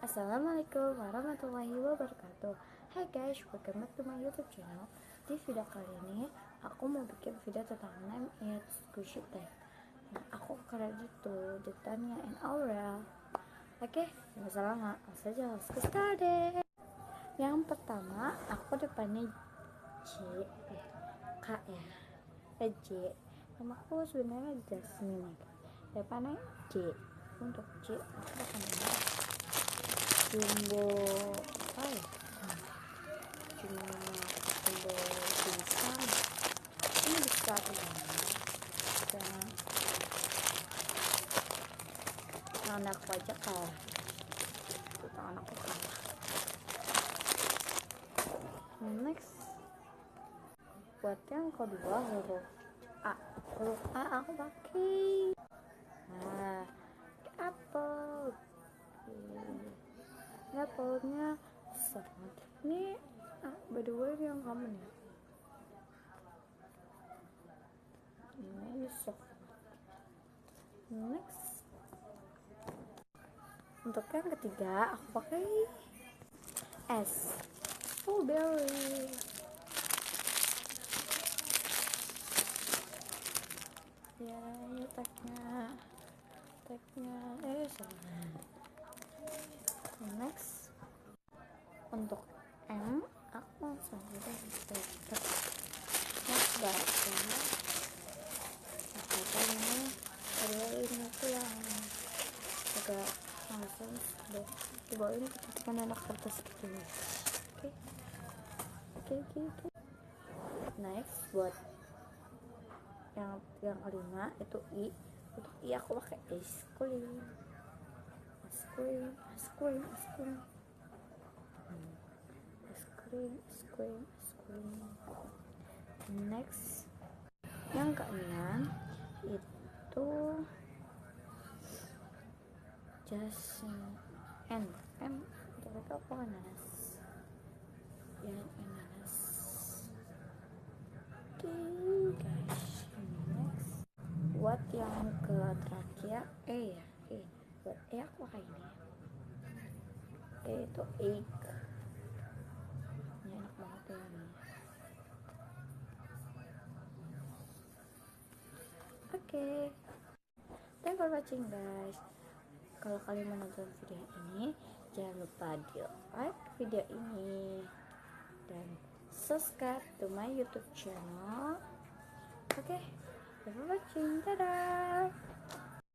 Assalamualaikum warahmatullahi wabarakatuh. Hai guys, welcome back to my YouTube channel. Di video kali ini aku mau bikin video tentang name it squishy tag. Aku kredit to Tanya and Aurel. Oke, nggak usah lama, langsung aja let's get started. Yang pertama aku depannya J, K ya, J. Nama aku sebenarnya Jasmine. Depannya J. Untuk J aku depannya jumbo jumbo pisang ini besar banget dan tangan aku aja kalah, tangan aku kalah. Next, buat yang kedua huruf A aku pakai apple. Apple-nya soft. Ini by the way yang kamu nih. Ini soft. Next, untuk yang ketiga aku pakai S, strawberry. Ya, ini tagnya salah. Next, untuk M aku langsung aja paper. Next, baca ini adalah ini tuh yang agak langsung deh dibawain ketika anak kertas gitu. Oke. Next, buat yang kelima itu I. Untuk I aku pakai ice cream. Next, yang keenam itu Jasmine M untuk itu aku ananas. Yang ananas. Oke guys, next buat yang ke terakhir buat aku pakai ini. Itu egg. Ini enak banget ya ini. Oke. Thanks for watching guys. Kalau kalian menonton video ini, jangan lupa di like video ini dan subscribe to my YouTube channel. Oke, thanks for watching. Dadah.